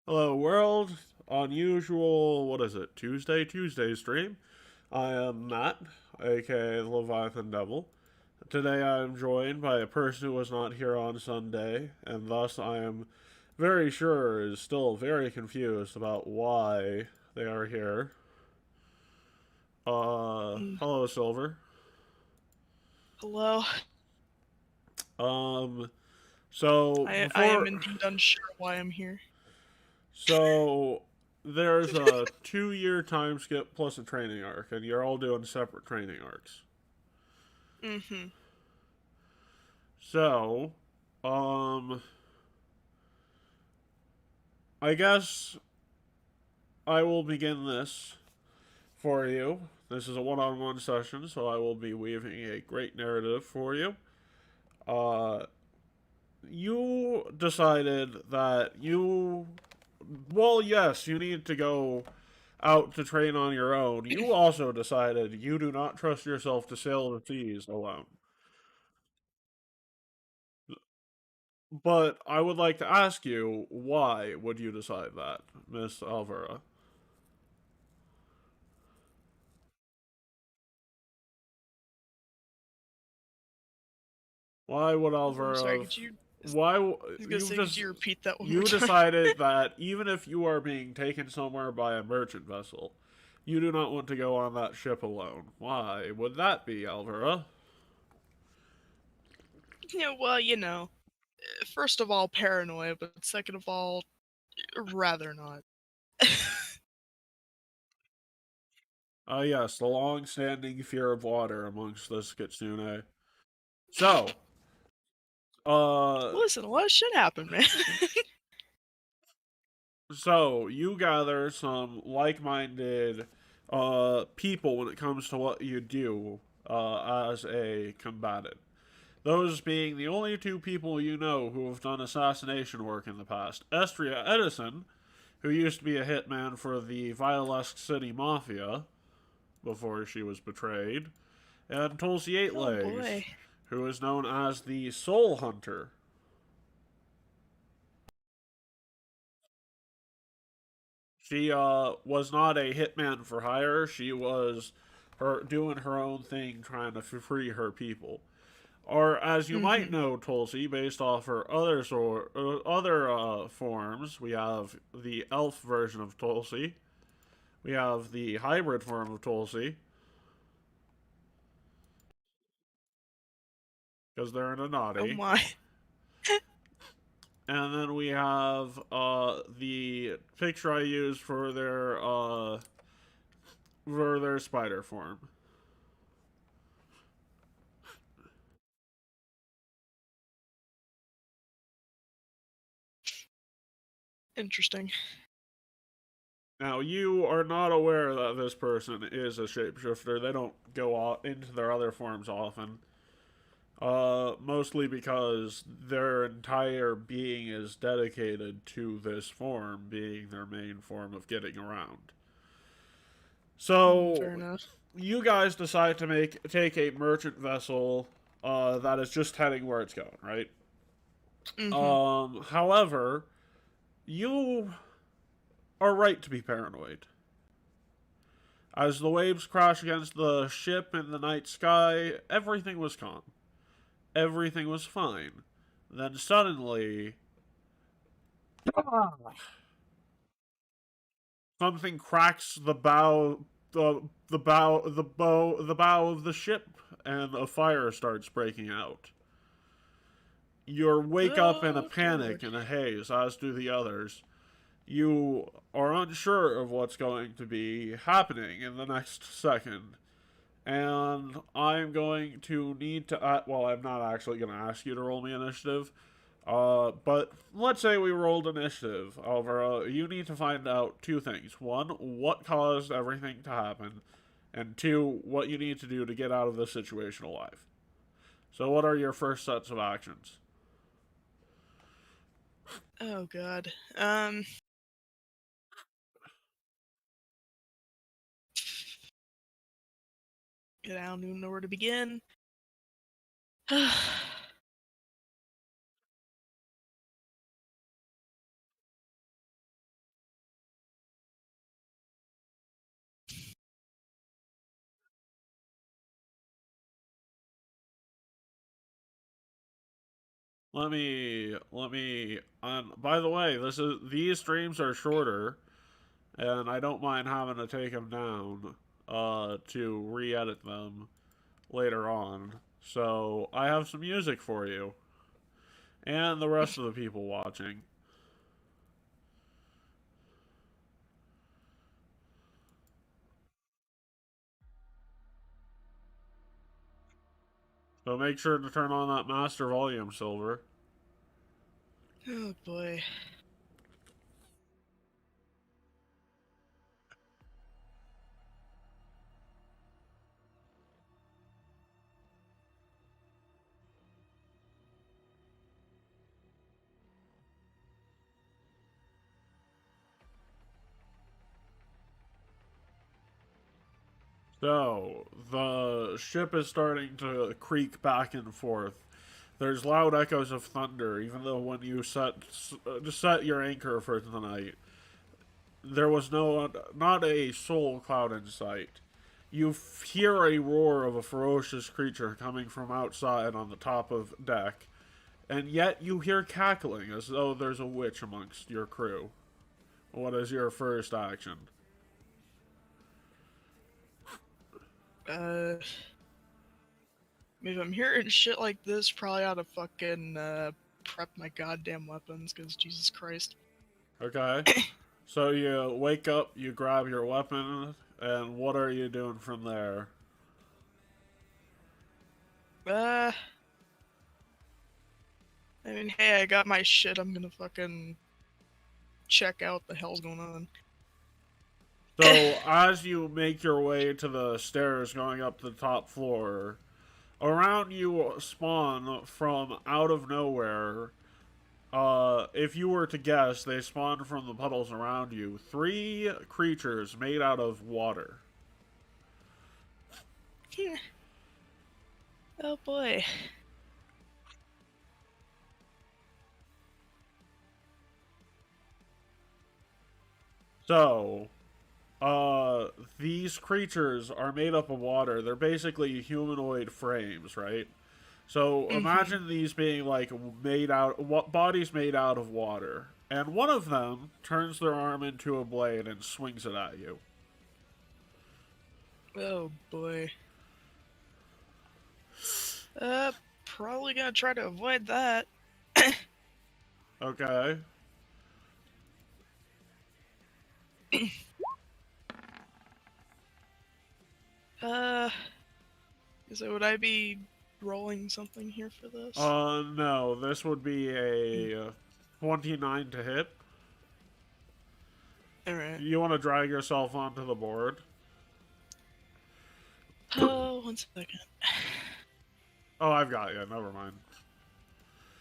Hello, world. Unusual, what is it? Tuesday stream. I am Matt, aka the Leviathan Devil. Today I am joined by a person who was not here on Sunday, and thus I am very sure is still very confused about why they are here. Mm, Hello, Silver. Hello. Um, so I am before, indeed unsure why I'm here. so there's a 2 year time skip plus a training arc, and you're all doing separate training arcs. Mm-hmm. So, um, I guess I will begin this for you. This is a one-on-one session, so I will be weaving a great narrative for you. Uh, you decided that well, yes, you need to go out to train on your own. You also decided you do not trust yourself to sail the seas alone. But I would like to ask you, why would you decide that, Miss Alvura? Why would I'm sorry, Alvaro? could you... Why I was gonna say, could you repeat that one more you time? decided that even if you are being taken somewhere by a merchant vessel, you do not want to go on that ship alone. Why would that be, Alvaro? Yeah, well, first of all, paranoia, but second of all, rather not. Yes, the long-standing fear of water amongst this kitsune. So, uh, Listen, a lot of shit happened, man. so you gather some like-minded people when it comes to what you do as a combatant. Those being the only two people you know who have done assassination work in the past. Estria Edison, who used to be a hitman for the Violesque City Mafia before she was betrayed, and Tulsi Eight Oh Legs, boy. who is known as the Soul Hunter. She was not a hitman for hire. She was her doing her own thing, trying to free her people. Or as you might Mm-hmm. know, Tulsi, based off her other forms, we have the elf version of Tulsi. We have the hybrid form of Tulsi, because they're in a Oh naughty. my. And then we have the picture I used for their spider form. Interesting. Now, you are not aware that this person is a shapeshifter. They don't go into their other forms often. Mostly because their entire being is dedicated to this form being their main form of getting around. Fair So, enough. you guys decide to take a merchant vessel that is just heading where it's going, right? Mm-hmm. However, you are right to be paranoid. As the waves crash against the ship in the night sky, everything was calm. Everything was fine. Then suddenly, something cracks the bow of the ship, and a fire starts breaking out. You wake up in a Oh dear panic lord. and a haze, as do the others. You are unsure of what's going to be happening in the next second. And I'm going to need to. Well, I'm not actually going to ask you to roll me initiative. But let's say we rolled initiative. Alvaro, you need to find out two things. One, what caused everything to happen. And two, what you need to do to get out of this situation alive. So, what are your first sets of actions? Oh god. I don't even know where to begin. By the way, these streams are shorter, and I don't mind having to take them down, to re-edit them later on. So I have some music for you, and the rest of the people watching. So make sure to turn on that master volume, Silver. Oh boy. So, the ship is starting to creak back and forth. There's loud echoes of thunder, even though when you set your anchor for the night, there was not a soul cloud in sight. You hear a roar of a ferocious creature coming from outside on the top of deck, and yet you hear cackling as though there's a witch amongst your crew. What is your first action? If I'm hearing shit like this, probably ought to fucking prep my goddamn weapons, because Jesus Christ. Okay. So you wake up, you grab your weapon, and what are you doing from there? I mean, hey, I got my shit. I'm gonna fucking check out what the hell's going on. So as you make your way to the stairs going up to the top floor, around you spawn from out of nowhere. If you were to guess, they spawn from the puddles around you. 3 creatures made out of water. Oh boy. So, these creatures are made up of water. They're basically humanoid frames, right? So imagine these being like bodies made out of water, and one of them turns their arm into a blade and swings it at you. Oh boy. Probably gonna try to avoid that. Okay. So would I be rolling something here for this? No, this would be a 29 to hit. Alright. You want to drag yourself onto the board? Oh, 1 second. Oh, I've got you. Never mind.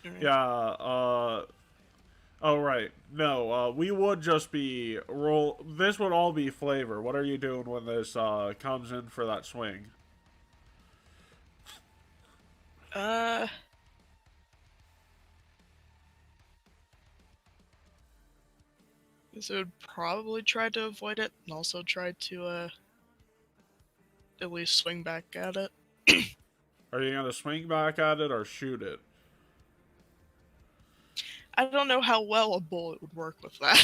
Alright. Yeah, oh, right. No, we would just be This would all be flavor. What are you doing when this, comes in for that swing? So I'd probably try to avoid it and also try to, at least swing back at it. Are you gonna swing back at it or shoot it? I don't know how well a bullet would work with that.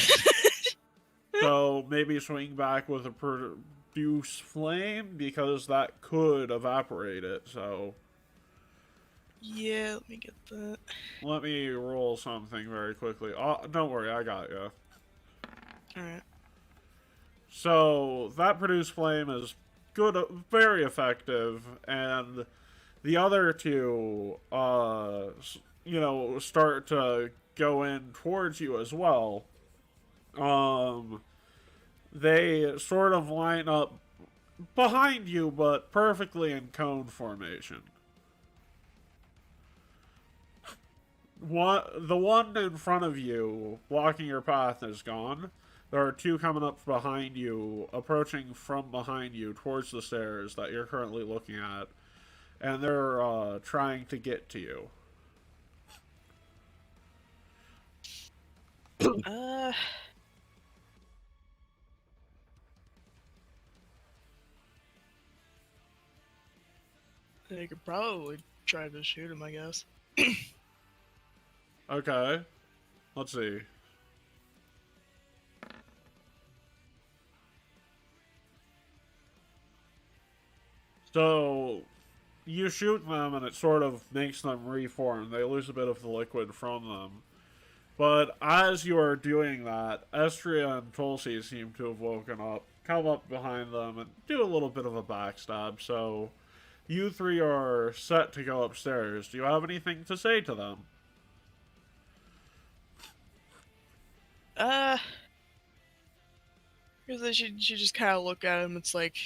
So maybe swing back with a produce flame, because that could evaporate it, so... Yeah, let me get that. Let me roll something very quickly. Oh, don't worry, I got you. Alright. So that produce flame is good, very effective, and the other two, start to go in towards you as well. They sort of line up behind you, but perfectly in cone formation. The one in front of you, blocking your path, is gone. There are 2 coming up behind you, approaching from behind you towards the stairs that you're currently looking at, and they're trying to get to you. I could probably try to shoot him, I guess. Okay. Let's see. So you shoot them and it sort of makes them reform. They lose a bit of the liquid from them. But as you are doing that, Estria and Tulsi seem to have woken up, come up behind them, and do a little bit of a backstab. So you three are set to go upstairs. Do you have anything to say to them? Uh, because then she just kind of look at him. It's like,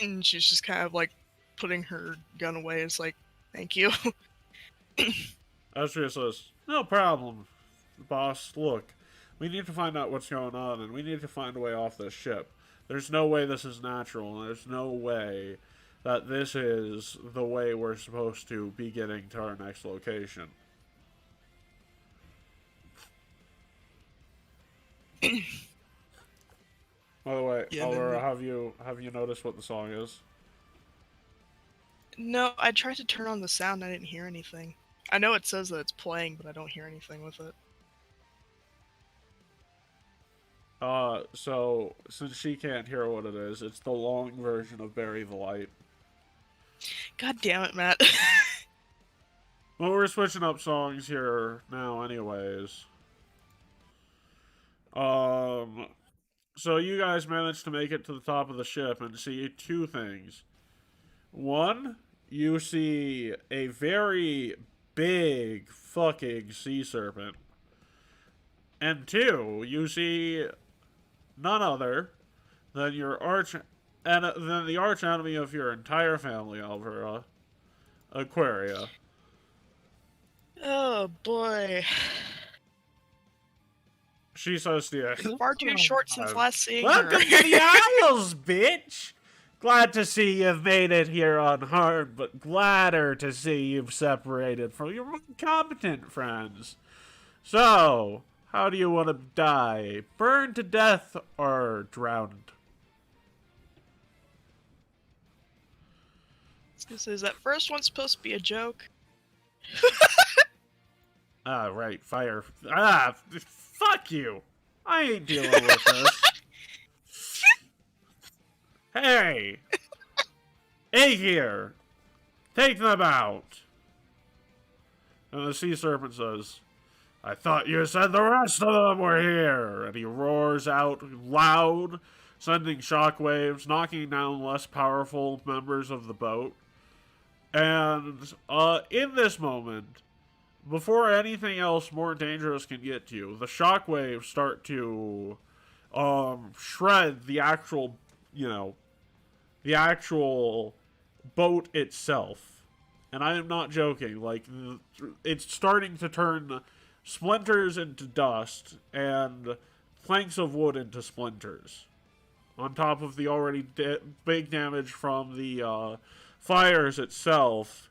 and she's just kind of like putting her gun away. It's like, thank you. Estria says, "No problem, boss. Look, we need to find out what's going on, and we need to find a way off this ship. There's no way this is natural, and there's no way that this is the way we're supposed to be getting to our next location." By the way, Yeah, Alvura, have you noticed what the song is? no, I tried to turn on the sound. I didn't hear anything. I know it says that it's playing, but I don't hear anything with it. So since she can't hear what it is, it's the long version of "Bury the Light." God damn it, Matt. Well, we're switching up songs here now, anyways. Um, so you guys managed to make it to the top of the ship and see two things. One, you see a very big fucking sea serpent. And two, you see none other than your arch and than the arch enemy of your entire family, Alvura, Aquaria. Oh boy. She says to you, Far too short since last seeing her. "Welcome to the Isles, bitch! Glad to see you've made it here unharmed, but gladder to see you've separated from your incompetent friends. So, how do you want to die? Burned to death or drowned?" Is that first one supposed to be a joke? Ah, right, fire. Ah, fuck you! I ain't dealing with this. Hey! Hey here! Take them out! And the sea serpent says, "I thought you said the rest of them were here!" And he roars out loud, sending shockwaves, knocking down less powerful members of the boat. And in this moment, before anything else more dangerous can get to you, the shockwaves start to shred the actual, the actual boat itself. And I am not joking. Like, it's starting to turn splinters into dust and planks of wood into splinters. On top of the already big damage from the fires itself,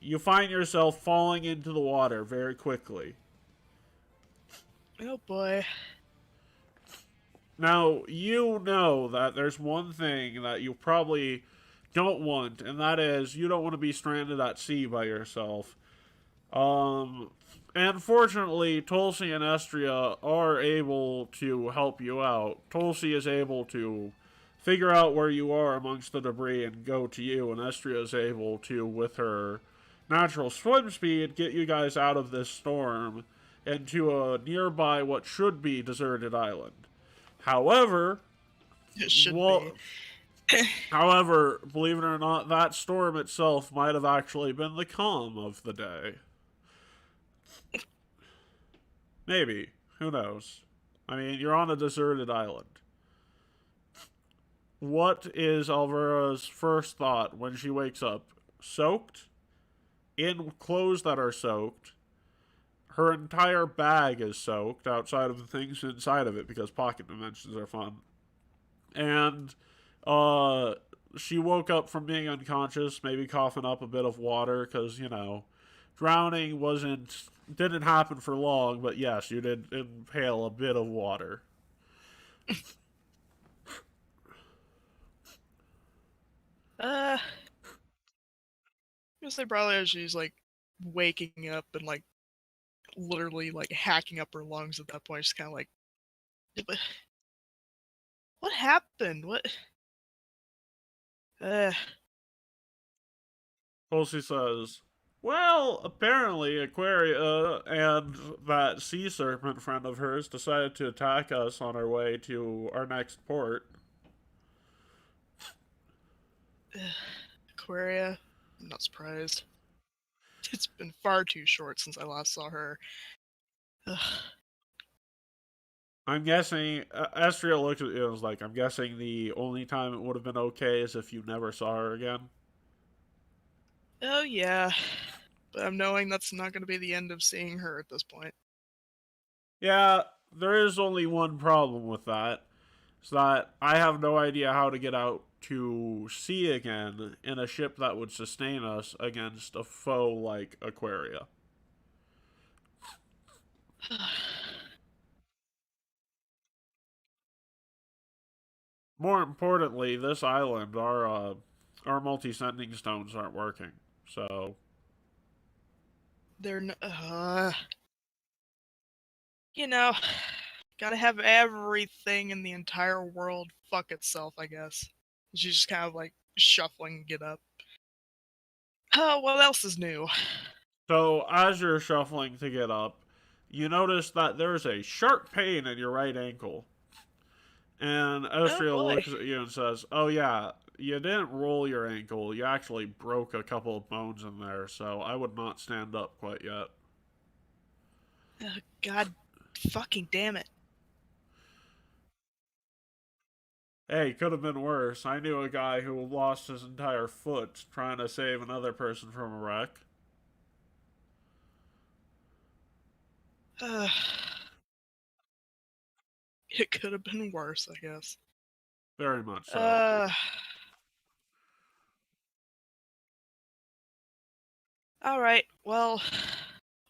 you find yourself falling into the water very quickly. Oh boy. Now, you know that there's one thing that you probably don't want, and that is you don't want to be stranded at sea by yourself. Um, and fortunately, Tulsi and Estria are able to help you out. Tulsi is able to figure out where you are amongst the debris and go to you, and Estria is able to, with her natural swim speed, get you guys out of this storm into a nearby what should be deserted island. However, It should well, be. however, believe it or not, that storm itself might have actually been the calm of the day. Maybe. Who knows? I mean, you're on a deserted island. What is Alvara's first thought when she wakes up? Soaked? In clothes that are soaked. Her entire bag is soaked outside of the things inside of it because pocket dimensions are fun. And uh she woke up from being unconscious, maybe coughing up a bit of water because, drowning didn't happen for long, but yes, you did inhale a bit of water. I guess they probably as she's like waking up and like literally like hacking up her lungs at that point. Just kind of like, what happened? What? Uh, Tulsi says, well, apparently Aquaria and that sea serpent friend of hers decided to attack us on our way to our next port. Aquaria, I'm not surprised. It's been far too short since I last saw her. Ugh. I'm guessing, Astria looked at you and was like, I'm guessing the only time it would have been okay is if you never saw her again. Oh yeah, but I'm knowing that's not going to be the end of seeing her at this point. Yeah, there is only one problem with that. It's that I have no idea how to get out to sea again in a ship that would sustain us against a foe like Aquaria. More importantly, this island, our multi-sending stones aren't working. So, They're you know, gotta have everything in the entire world fuck itself, I guess. She's just kind of like shuffling to get up. Oh, what else is new? so as you're shuffling to get up, you notice that there's a sharp pain in your right ankle. And Oh Estria boy. looks at you and says, "Oh yeah, you didn't roll your ankle. You actually broke a couple of bones in there, so I would not stand up quite yet." Oh, God fucking damn it. Hey, could have been worse. I knew a guy who lost his entire foot trying to save another person from a wreck. It could have been worse, I guess. Very much so. Uh, all right. Well,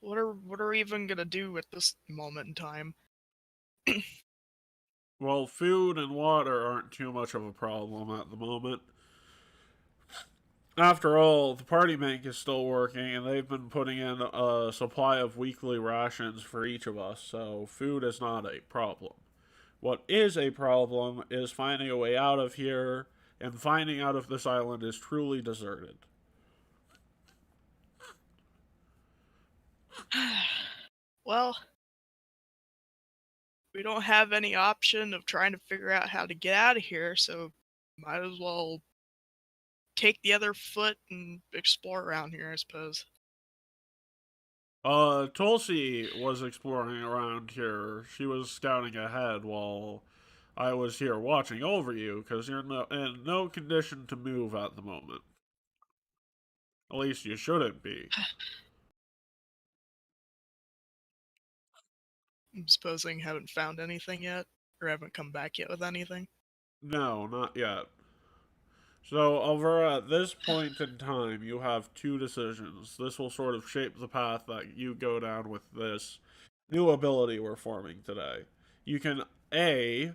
what are we even gonna do at this moment in time? Well, food and water aren't too much of a problem at the moment. After all, the party bank is still working, and they've been putting in a supply of weekly rations for each of us, so food is not a problem. What is a problem is finding a way out of here and finding out if this island is truly deserted. Well, we don't have any option of trying to figure out how to get out of here, so might as well take the other foot and explore around here, I suppose. Tulsi was exploring around here. She was scouting ahead while I was here watching over you because you're in no condition to move at the moment. At least you shouldn't be. I'm supposing haven't found anything yet, or haven't come back yet with anything. No, not yet. So, Alvura, at this point in time, you have two decisions. This will sort of shape the path that you go down with this new ability we're forming today. You can A,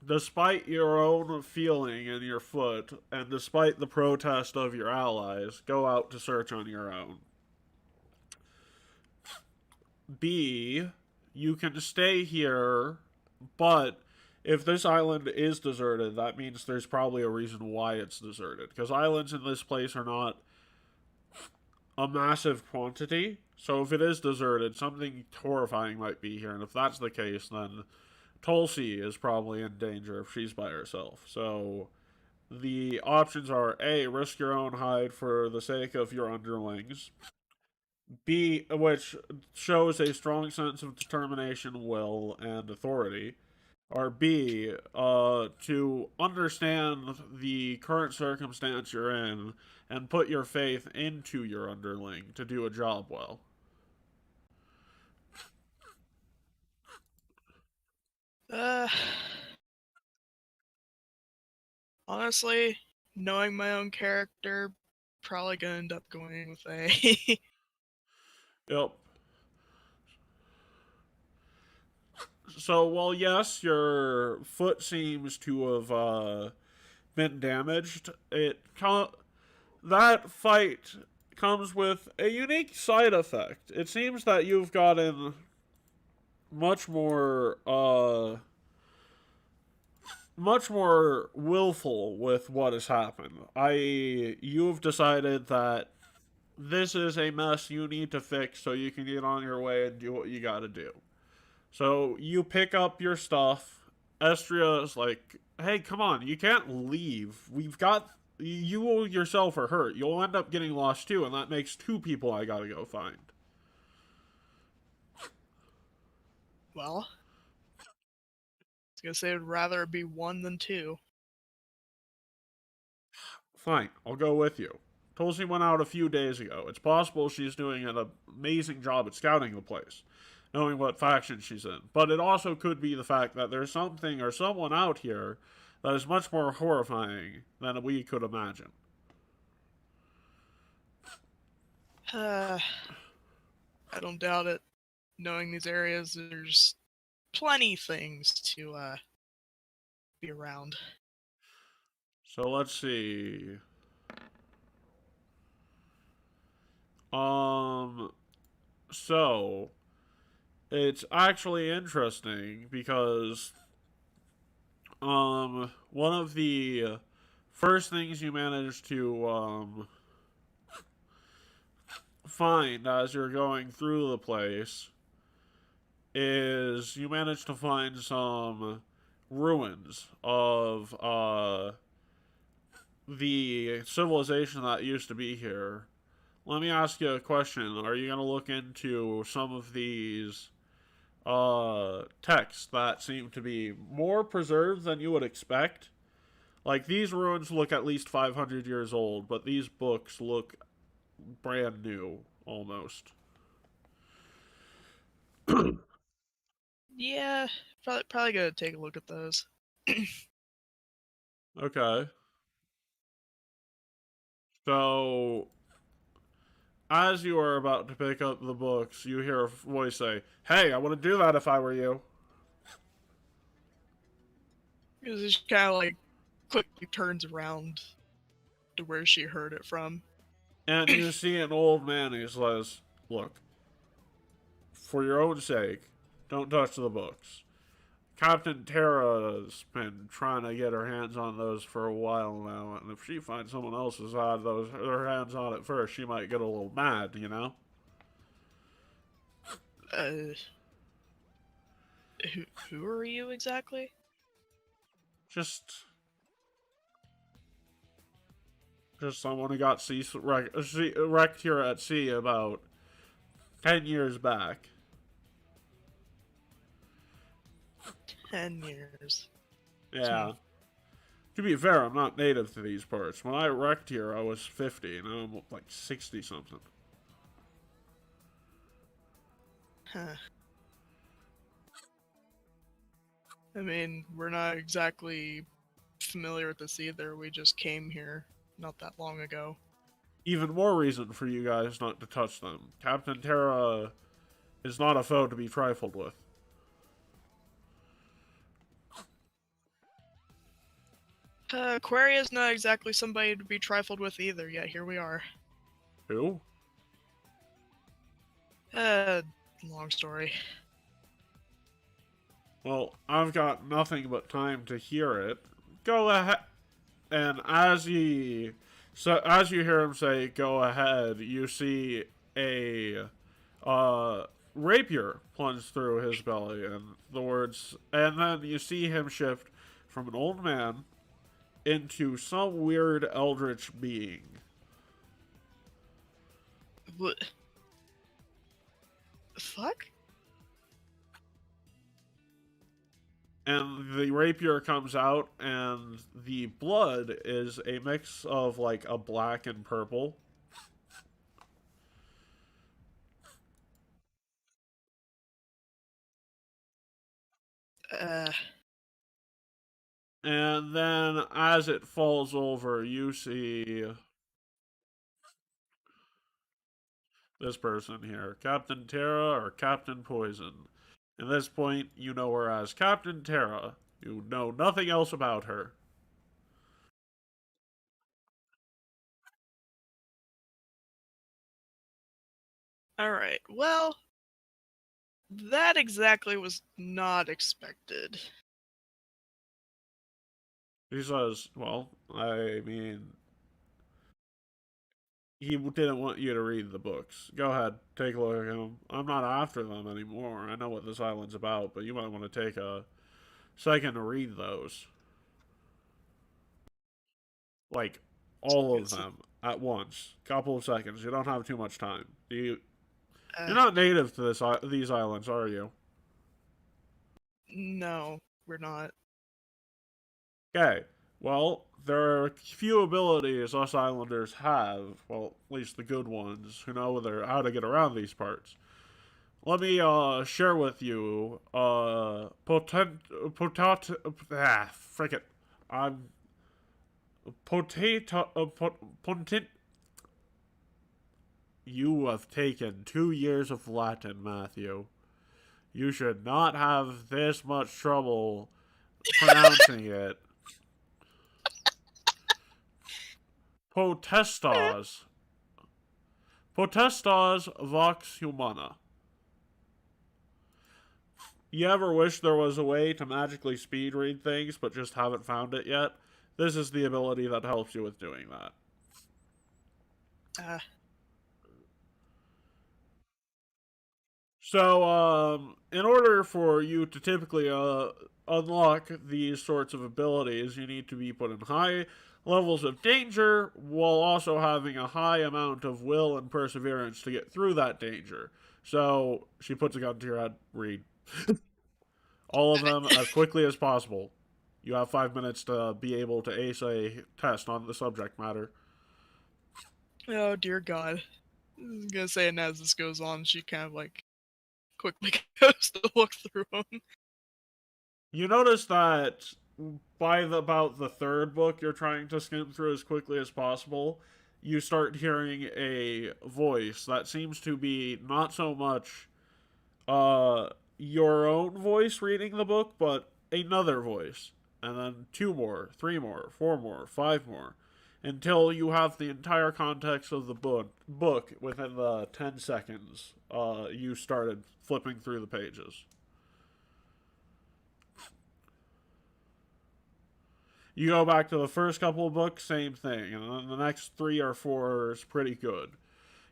despite your own feeling in your foot, and despite the protest of your allies, go out to search on your own. B, you can stay here, but if this island is deserted, that means there's probably a reason why it's deserted. Because islands in this place are not a massive quantity. So if it is deserted, something horrifying might be here. And if that's the case, then Tulsi is probably in danger if she's by herself. So the options are A, risk your own hide for the sake of your underlings. B, which shows a strong sense of determination, will, and authority. Or B, to understand the current circumstance you're in and put your faith into your underling to do a job well. Uh, Honestly, knowing my own character, probably gonna end up going with A. Yep. So, while yes, your foot seems to have been damaged, that fight comes with a unique side effect. It seems that you've gotten much more much more willful with what has happened. You've decided that this is a mess you need to fix so you can get on your way and do what you got to do. So you pick up your stuff. Estria is like, "Hey, come on, you can't leave. We've got you yourself are hurt. You'll end up getting lost too, and that makes two people I gotta go find." Well, I was gonna say I'd rather it be one than two. Fine, I'll go with you. Tulsi went out a few days ago. It's possible she's doing an amazing job at scouting the place, knowing what faction she's in. But it also could be the fact that there's something or someone out here that is much more horrifying than we could imagine. I don't doubt it. Knowing these areas, there's plenty things to be around. So let's see. Um, so it's actually interesting because one of the first things you manage to find as you're going through the place is you manage to find some ruins of the civilization that used to be here. Let me ask you a question. Are you going to look into some of these texts that seem to be more preserved than you would expect? Like, these ruins look at least 500 years old, but these books look brand new, almost. Yeah, probably gonna take a look at those. Okay. So, as you are about to pick up the books, you hear a voice say, "Hey, I want to do that if I were you." Because she kind of like quickly turns around to where she heard it from. And you see an old man who says, "Look, for your own sake, don't touch the books. Captain Tara's been trying to get her hands on those for a while now, and if she finds someone else has had her hands on it first, she might get a little mad, you know?" Uh, who are you exactly? Just someone who got wrecked here at sea about 10 years back. 10 years. Yeah. To be fair, I'm not native to these parts. When I wrecked here, I was 50, and I'm like 60 something. Huh. I mean, we're not exactly familiar with this either. We just came here not that long ago. Even more reason for you guys not to touch them. Captain Terra is not a foe to be trifled with. Aquaria's not exactly somebody to be trifled with either, yet here we are. Who? Long story. Well, I've got nothing but time to hear it. Go ahead. And as you hear him say, "Go ahead," you see a rapier plunge through his belly, and then you see him shift from an old man into some weird eldritch being. What? Fuck? And the rapier comes out, and the blood is a mix of like a black and purple. Uh, And then as it falls over, you see this person here, Captain Terra or Captain Poison. At this point, you know her as Captain Terra. You know nothing else about her. Alright, well, that exactly was not expected. He says, well, I mean, he didn't want you to read the books. Go ahead, take a look at them. I'm not after them anymore. I know what this island's about, but you might want to take a second to read those. Like, all of Is it, them at once. Couple of seconds. You don't have too much time. You're uh, not native to these islands, are you? no, we're not. Okay. Well, there are a few abilities us islanders have. Well, at least the good ones who know how to get around these parts. Let me share with you frick it. I'm potato potent. You have taken 2 years of Latin, Matthew. You should not have this much trouble pronouncing it. Potestas. Potestas vox humana. You ever wish there was a way to magically speed read things but just haven't found it yet? This is the ability that helps you with doing that. Uh, So, in order for you to typically unlock these sorts of abilities, you need to be put in high levels of danger while also having a high amount of will and perseverance to get through that danger. So, she puts a gun to your head, read all of them as quickly as possible. You have 5 minutes to be able to ace a test on the subject matter. oh dear God. I was gonna say, and as this goes on, she kind of like quickly goes to look through them. You notice that by about the third book you're trying to skim through as quickly as possible, you start hearing a voice that seems to be not so much your own voice reading the book, but another voice. And then two more, three more, four more, five more, until you have the entire context of the book within the 10 seconds you started flipping through the pages. You go back to the first couple of books, same thing, and then the next three or four is pretty good.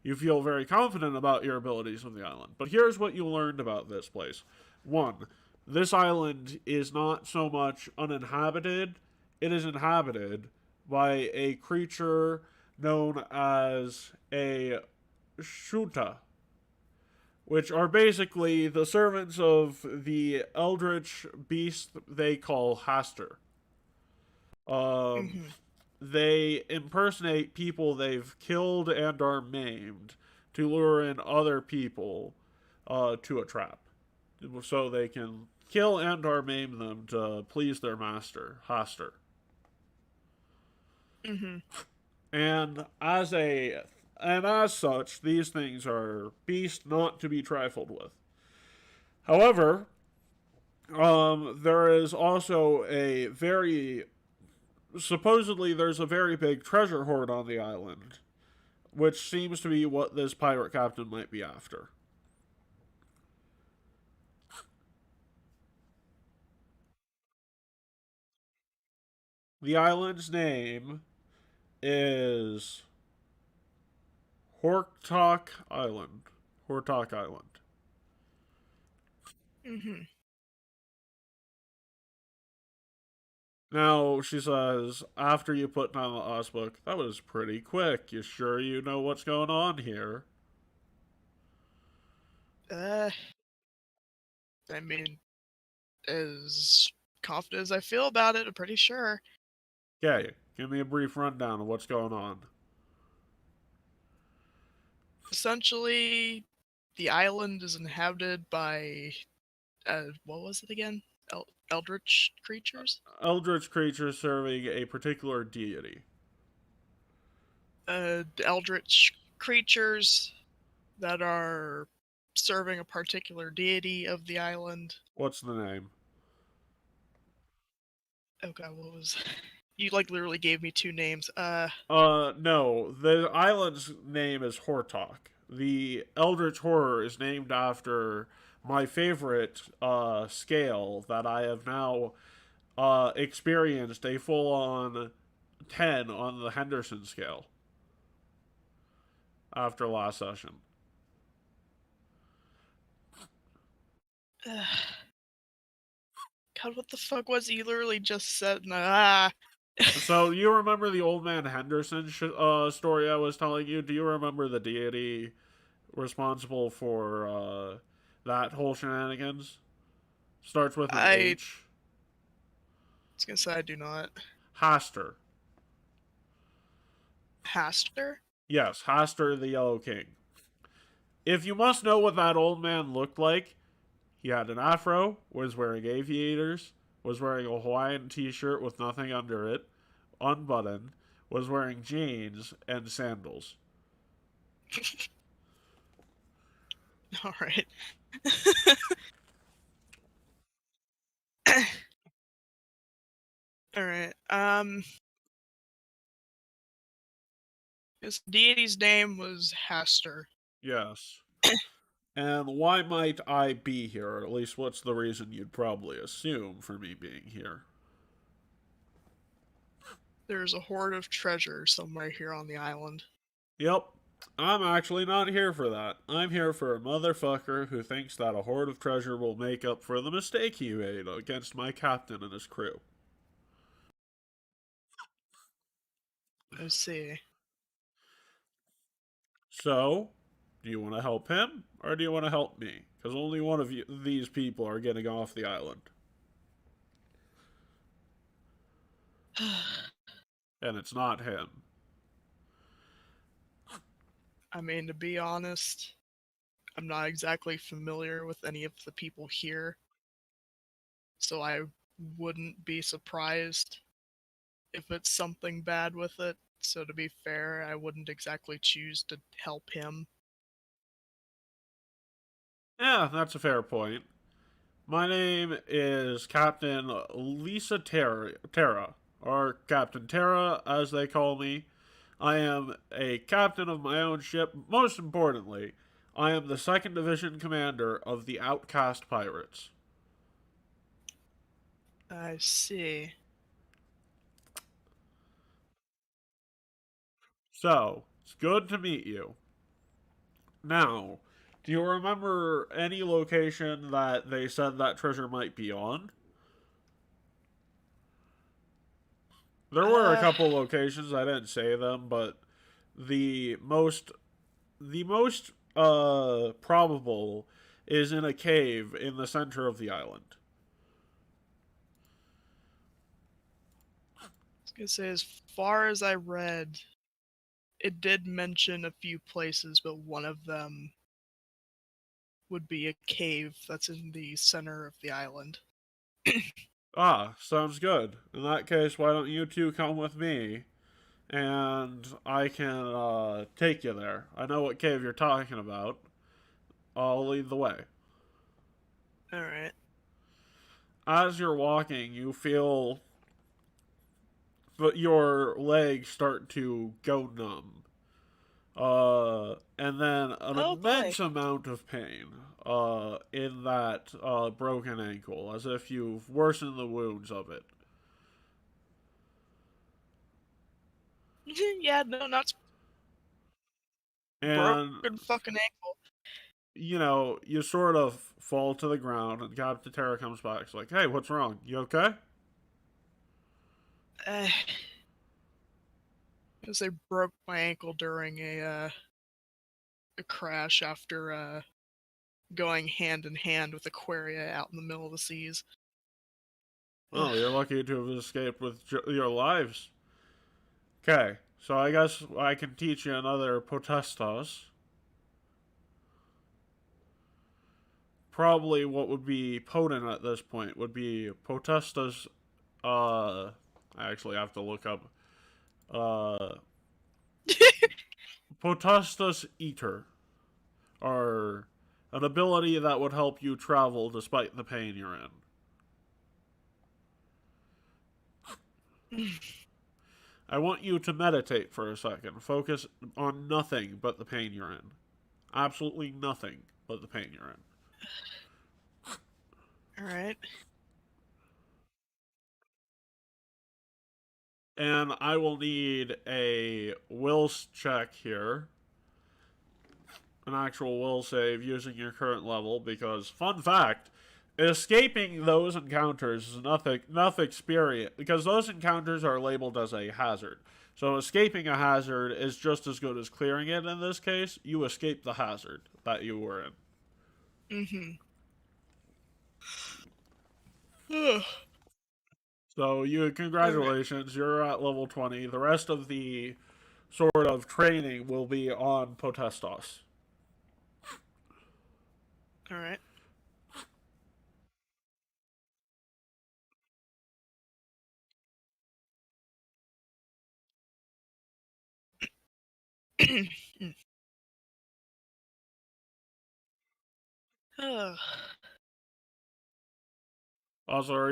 You feel very confident about your abilities on the island. But here's what you learned about this place. One, this island is not so much uninhabited, it is inhabited by a creature known as a Shuta, which are basically the servants of the eldritch beast they call Haster. Um, Mm-hmm. they impersonate people they've killed and are maimed to lure in other people to a trap. So they can kill and or maim them to please their master, Haster. Mm-hmm. And as such, these things are beasts not to be trifled with. However, there is also a very supposedly there's a very big treasure hoard on the island, which seems to be what this pirate captain might be after. The island's name is Hortok Island. Hortok Island. Mm-hmm. Now, she says, after you put down the Oz book, that was pretty quick. You sure you know what's going on here? Uh, I mean, as confident as I feel about it, I'm pretty sure. Okay, give me a brief rundown of what's going on. Essentially, the island is inhabited by, what was it again? Eldritch creatures? Eldritch creatures serving a particular deity. Eldritch creatures that are serving a particular deity of the island. What's the name? Oh god, what was... You, like, literally gave me two names. No. The island's name is Hortok. The Eldritch Horror is named after my favorite scale that I have now experienced a full on 10 on the Henderson scale after last session. God, what the fuck was he literally just said? So, you remember the Old Man Henderson story I was telling you? Do you remember the deity responsible for that whole shenanigans? Starts with an I H. was gonna say I do not. Haster. Haster? Yes, Haster the Yellow King. If you must know what that old man looked like, he had an afro, was wearing aviators, was wearing a Hawaiian t shirt with nothing under it, unbuttoned, was wearing jeans and sandals. Alright. Alright. His deity's name was Haster. Yes. And why might I be here? Or at least, what's the reason you'd probably assume for me being here? There's a hoard of treasure somewhere here on the island. Yep. I'm actually not here for that. I'm here for a motherfucker who thinks that a hoard of treasure will make up for the mistake he made against my captain and his crew. Let's see. So, do you want to help him or do you want to help me? Because only one of these people are getting off the island. And it's not him. I mean, to be honest, I'm not exactly familiar with any of the people here, so I wouldn't be surprised if it's something bad with it. So to be fair, I wouldn't exactly choose to help him. Yeah, that's a fair point. My name is Captain Lisa Terra, or Captain Terra, as they call me. I am a captain of my own ship. Most importantly, I am the 2nd Division commander of the Outcast Pirates. I see. So, it's good to meet you. Now, do you remember any location that they said that treasure might be on? There were a Uh, couple locations, I didn't say them, but the most probable is in a cave in the center of the island. I was gonna say, as far as I read, it did mention a few places, but one of them would be a cave that's in the center of the island. Ah, sounds good. In that case, why don't you two come with me, and I can take you there. I know what cave you're talking about. I'll lead the way. Alright. As you're walking, you feel your legs start to go numb. And then an Oh boy. immense amount of pain in that broken ankle, as if you've worsened the wounds of it. Yeah, no, not And, broken fucking ankle. you sort of fall to the ground, and Captain Terra comes back. It's like, hey, what's wrong? You okay? Uh, because I broke my ankle during a crash after going hand in hand with Aquaria out in the middle of the seas. Oh, you're lucky to have escaped with your lives. Okay, so I guess I can teach you another potestas. Probably what would be potent at this point would be potestas. I actually have to look up. Uh, potestas eater, or an ability that would help you travel despite the pain you're in. I want you to meditate for a second. Focus on nothing but the pain you're in. Absolutely nothing but the pain you're in. Alright. And I will need a will check here. An actual will save using your current level, because, fun fact, escaping those encounters is enough experience, because those encounters are labeled as a hazard. So escaping a hazard is just as good as clearing it in this case. You escaped the hazard that you were in. So congratulations, you're at level 20. The rest of the sort of training will be on Potestos. Alright. Also, are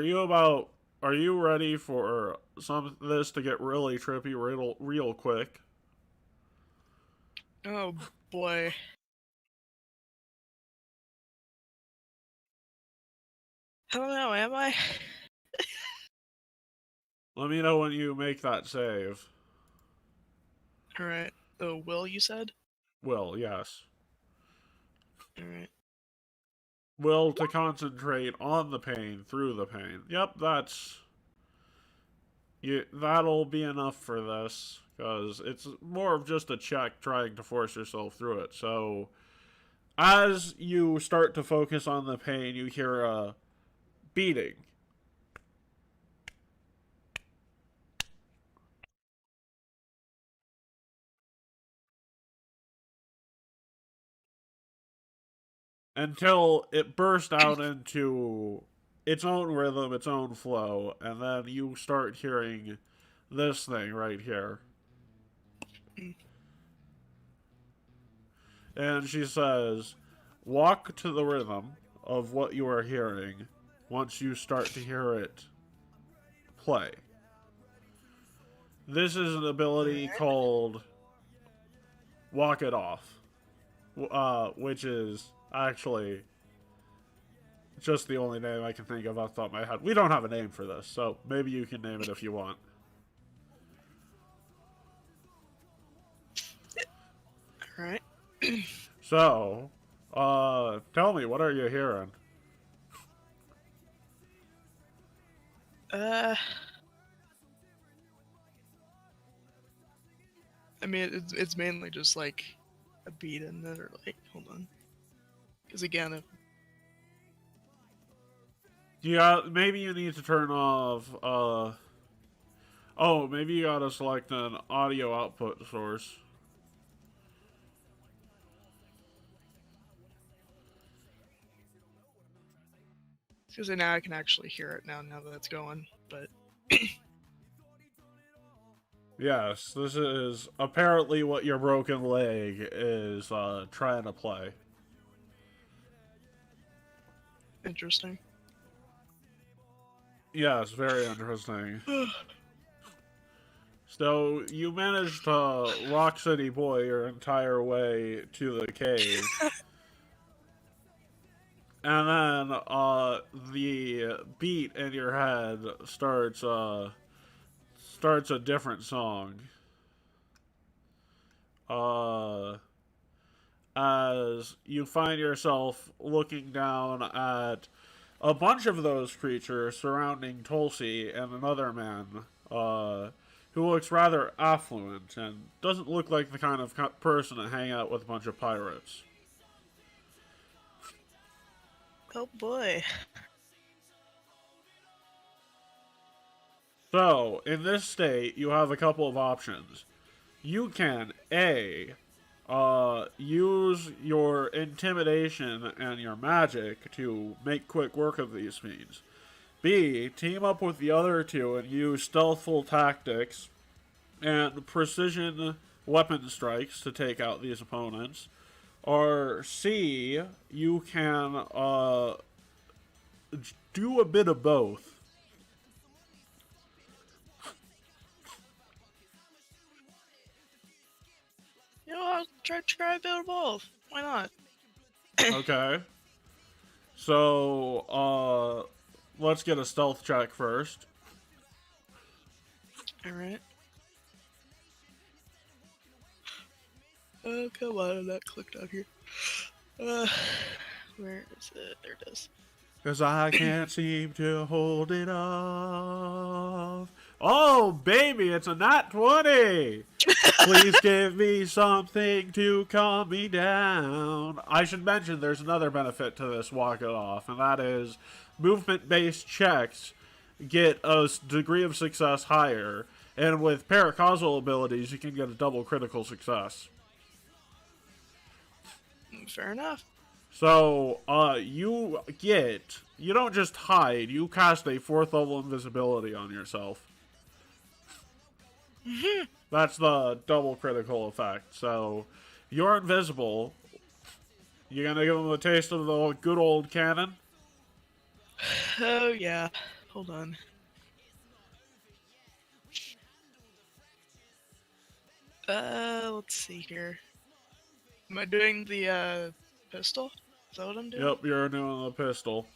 you ready for some of this to get really trippy real quick? Oh boy. I don't know, am I? Let me know when you make that save. Alright. Oh, will, you said? Will, yes. Alright. Will to concentrate on the pain through the pain. Yep, that'll be enough for this, because it's more of just a check trying to force yourself through it. So, as you start to focus on the pain, you hear a beating. Until it burst out into its own rhythm, its own flow, and then you start hearing this thing right here. And she says, walk to the rhythm of what you are hearing once you start to hear it play. This is an ability called Walk It Off, which is actually just the only name I can think of off the top of my head. We don't have a name for this, so maybe you can name it if you want. Alright. So, tell me, what are you hearing? I mean, it's mainly just like a beat in it, or like, hold on. Because again, Yeah, maybe you need to turn off, oh, maybe you gotta select an audio output source. because now I can actually hear it now that it's going, but Yes, this is apparently what your broken leg is, trying to play. interesting. Yes, very interesting. So, you managed to Rock City Boy your entire way to the cave. And then, the beat in your head starts a different song. As you find yourself looking down at a bunch of those creatures surrounding Tulsi and another man, who looks rather affluent and doesn't look like the kind of person to hang out with a bunch of pirates. Oh boy. So, in this state, you have a couple of options. You can, A, use your intimidation and your magic to make quick work of these fiends. B, team up with the other two and use stealthful tactics and precision weapon strikes to take out these opponents. Or C, you can do a bit of both. You know, I'll try try a bit of both. Why not? Okay. So, let's get a stealth check first. Alright. Oh, come on, I'm not clicked out here. Where is it? There it is. Cause I can't seem to hold it off. Oh, baby, it's a nat 20! Please give me something to calm me down. I should mention there's another benefit to this walk it off, and that is movement-based checks get a degree of success higher, and with paracausal abilities, you can get a double critical success. Fair enough. So, you don't just hide, you cast a 4th level invisibility on yourself. That's the double critical effect. So, you're invisible. You gonna give them a taste of the good old cannon? Oh, yeah. Hold on. Let's see here. Am I doing the, pistol? Is that what I'm doing? Yep, you're doing the pistol.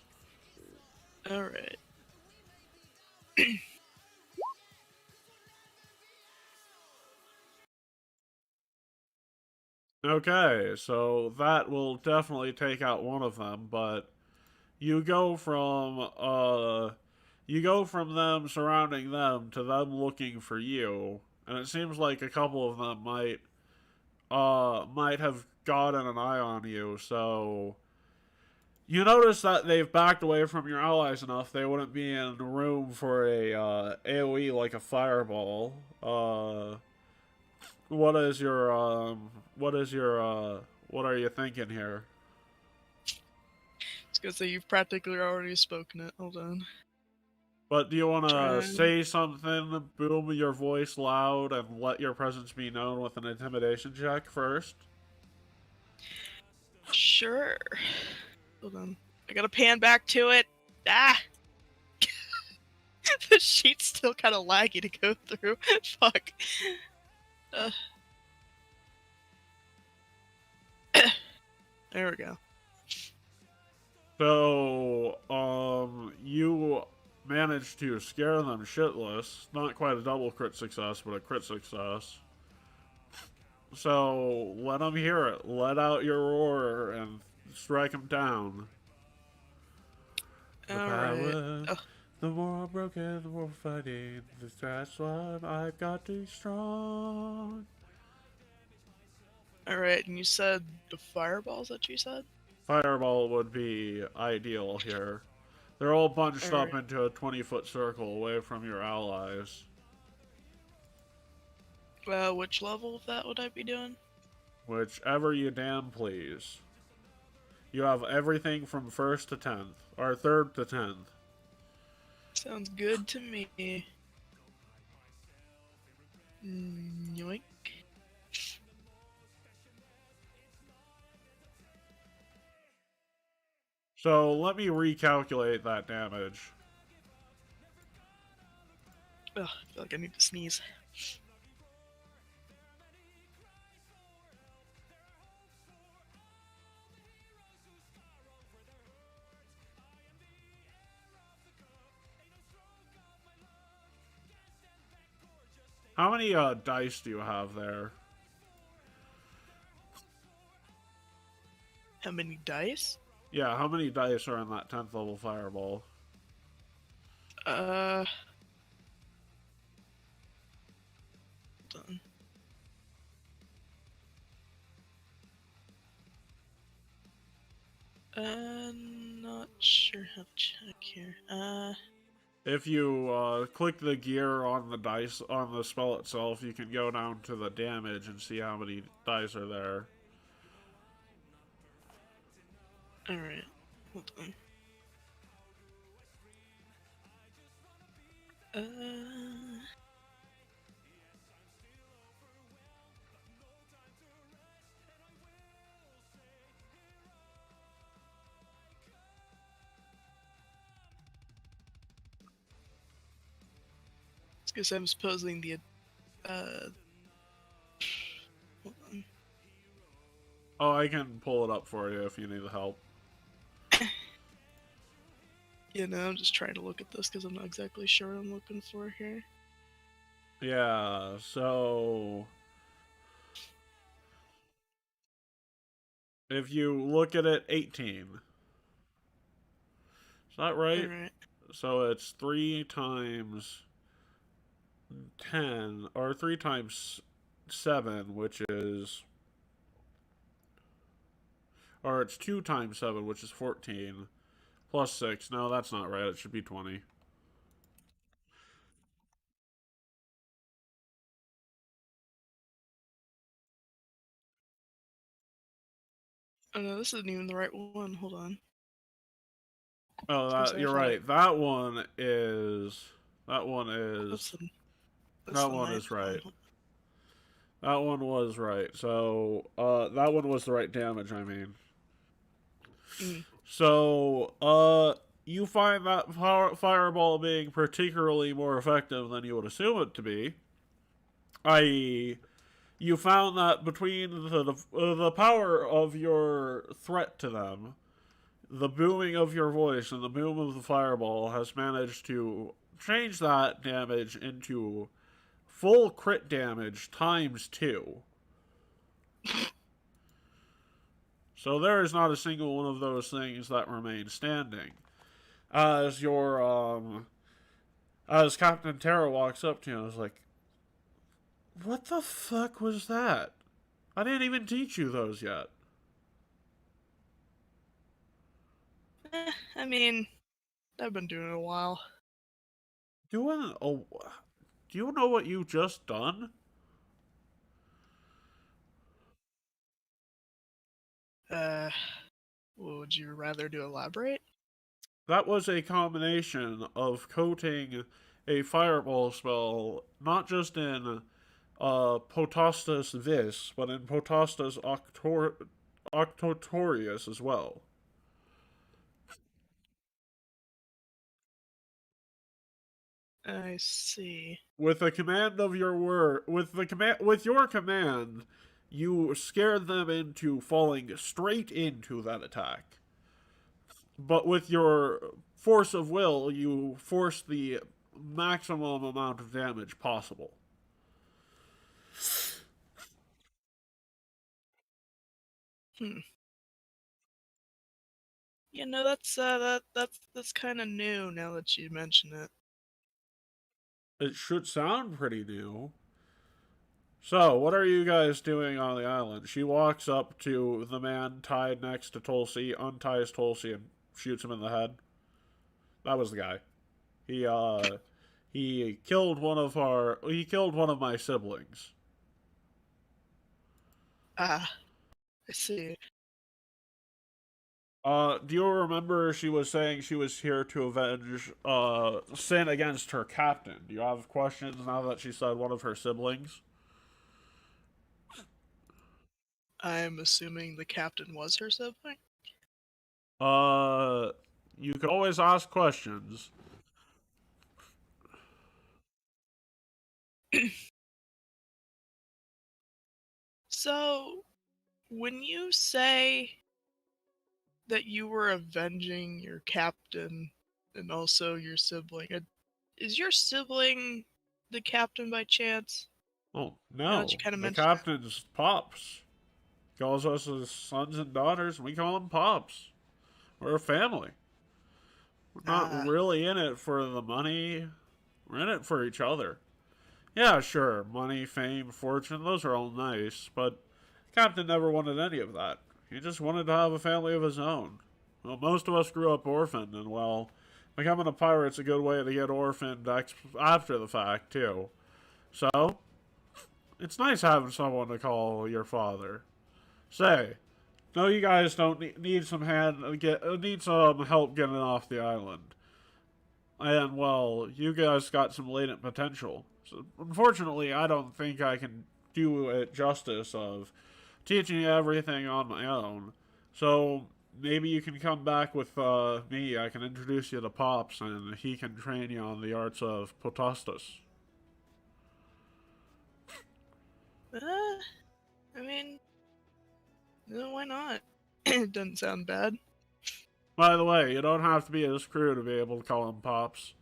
Alright. Okay, so that will definitely take out one of them, but you go from them surrounding them to them looking for you, and it seems like a couple of them might have gotten an eye on you, so you notice that they've backed away from your allies enough they wouldn't be in room for a AoE like a fireball. What is your what are you thinking here? I was gonna say, you've practically already spoken it. Hold on. But do you want to Try- say something, boom your voice loud, and let your presence be known with an intimidation check first? Sure. Hold on. I gotta pan back to it. Ah! The sheet's still kind of laggy to go through. Fuck. There we go. So, you managed to scare them shitless. Not quite a double crit success, but a crit success. So, let them hear it. Let out your roar and strike them down. The Alright. power, the more I'm broken, the more fighting. That's why I've got to be strong. Alright, and you said the fireballs that you said? Fireball would be ideal here. They're all bunched up Alright. into a 20-foot circle away from your allies. Which level of that would I be doing? Whichever you damn please. You have everything from 1st to 10th, or 3rd to 10th. Sounds good to me. Yoink. So let me recalculate that damage. Ugh, I feel like I need to sneeze. How many dice do you have there? How many dice? Yeah, how many dice are in that 10th level fireball? Hold on. Not sure how to check here. If you click the gear on the dice on the spell itself, you can go down to the damage and see how many dice are there. Alright. Hold on. Because I'm supposing the, hold on. Oh, I can pull it up for you if you need the help. You know, I'm just trying to look at this because I'm not exactly sure what I'm looking for here. Yeah, so if you look at it, 18. Is that right? Alright. So it's 3 times 10, or 3 times 7, which is. Or it's 2 times 7, which is 14. Plus 6. No, that's not right. It should be 20. Oh no, this isn't even the right one. Hold on. Oh, I you're thought right. That one is. That one that's is. that's That the one is ninth right. one. That one was right. So, that one was the right damage, I mean. Mm. So, you find that fireball being particularly more effective than you would assume it to be. I.e., you found that between the power of your threat to them, the booming of your voice, and the boom of the fireball has managed to change that damage into full crit damage times 2. So there is not a single one of those things that remains standing. As your as Captain Terra walks up to you, I was like, "What the fuck was that? I didn't even teach you those yet." I mean, I've been doing it a while. Doing a, do you know what you just done? Uh, would you rather to elaborate? That was a combination of coating a fireball spell not just in Potostas Vis, but in Potostas Octotorius as well. I see. With the command of your word, with your command, you scared them into falling straight into that attack. But with your force of will, you force the maximum amount of damage possible. Hmm. You know, that's kind of new now that you mention it. It should sound pretty new. So, what are you guys doing on the island? She walks up to the man tied next to Tulsi, unties Tulsi, and shoots him in the head. That was the guy. He he killed one of my siblings. Ah, I see. Do you remember she was saying she was here to avenge sin against her captain? Do you have questions now that she said one of her siblings? I'm assuming the captain was her sibling. Uh, you could always ask questions. So, when you say that you were avenging your captain and also your sibling, is your sibling the captain by chance? Oh Now that you no, kind of the mentioned that. captain's pops calls us his sons and daughters. And we call them pops. We're a family. We're not Ah, really in it for the money. We're in it for each other. Yeah, sure, money, fame, fortune, those are all nice, but Captain never wanted any of that. He just wanted to have a family of his own. Well, most of us grew up orphaned, and well, becoming a pirate's a good way to get orphaned after the fact, too. So, it's nice having someone to call your father. Say, no, you guys don't need some need some help getting off the island. And well, you guys got some latent potential. So unfortunately, I don't think I can do it justice of teaching you everything on my own. So maybe you can come back with me. I can introduce you to Pops, and he can train you on the arts of Potostas. I mean, No, why not? It doesn't sound bad. By the way, you don't have to be his crew to be able to call him Pops.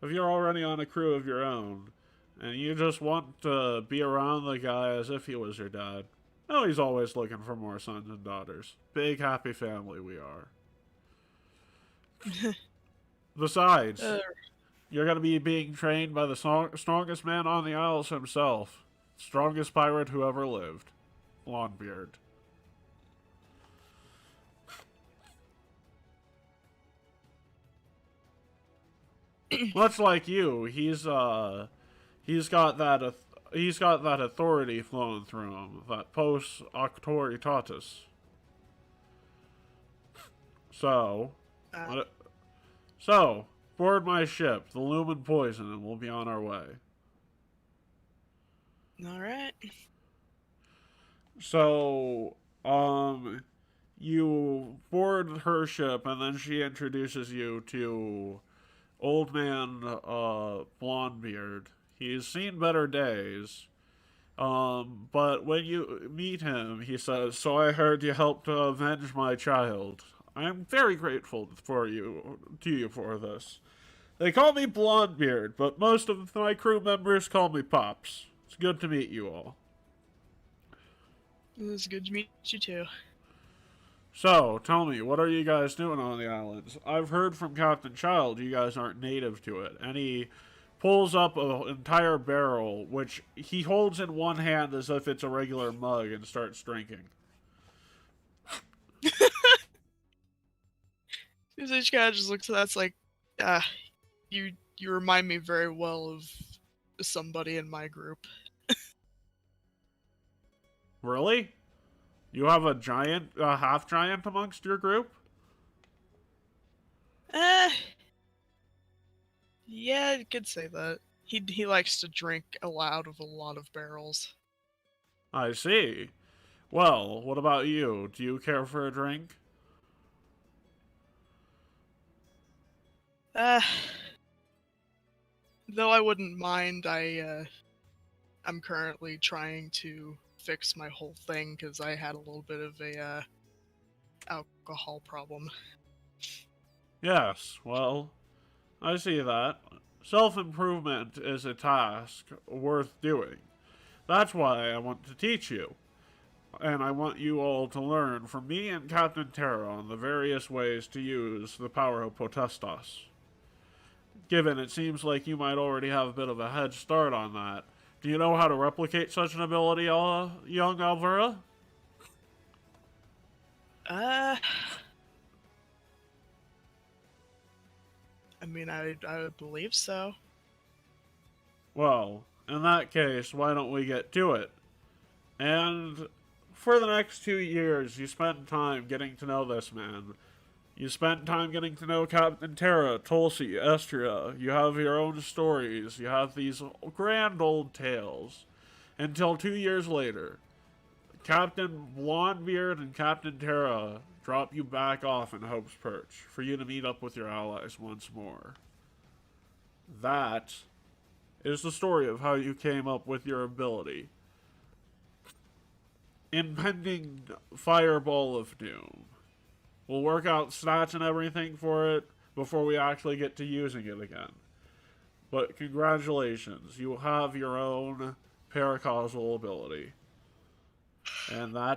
If you're already on a crew of your own, and you just want to be around the guy as if he was your dad, oh, he's always looking for more sons and daughters. Big, happy family we are. Besides, Uh, you're going to be being trained by the strongest man on the Isles himself. Strongest pirate who ever lived. Blondebeard. Much like you, he's got that he's got that authority flowing through him, that post auctoritatis. So, uh, so board my ship, the Lumen Poison, and we'll be on our way. all right. So, you board her ship, and then she introduces you to Old Man Blondebeard. He's seen better days. But when you meet him, he says, "So I heard you helped avenge my child. I'm very grateful to you for this. They call me Blondebeard, but most of my crew members call me Pops. It's good to meet you all." It was good to meet you too. So, tell me, what are you guys doing on the islands? I've heard from Captain Child you guys aren't native to it, and he pulls up an entire barrel, which he holds in one hand as if it's a regular mug, and starts drinking. Each guy just looks at that's like, ah, you remind me very well of somebody in my group. Really? You have a giant, half giant amongst your group? Yeah, you could say that. He likes to drink out of a lot of barrels. I see. Well, what about you? Do you care for a drink? Though I wouldn't mind, I'm currently trying to fix my whole thing because I had a little bit of a alcohol problem. Yes, well, I see that. Self-improvement is a task worth doing. That's why I want to teach you. And I want you all to learn from me and Captain Terra on the various ways to use the power of Potestas. Given it seems like you might already have a bit of a head start on that, do you know how to replicate such an ability, young Alvura? I mean, I would believe so. Well, in that case, why don't we get to it? And for the next 2 years, you spend time getting to know this man. You spend time getting to know Captain Terra, Tulsi, Estria. You have your own stories. You have these grand old tales. Until 2 years later, Captain Blondebeard and Captain Terra drop you back off in Hope's Perch for you to meet up with your allies once more. That is the story of how you came up with your ability. Impending Fireball of Doom. We'll work out stats and everything for it before we actually get to using it again. But congratulations, you have your own paracausal ability. And that's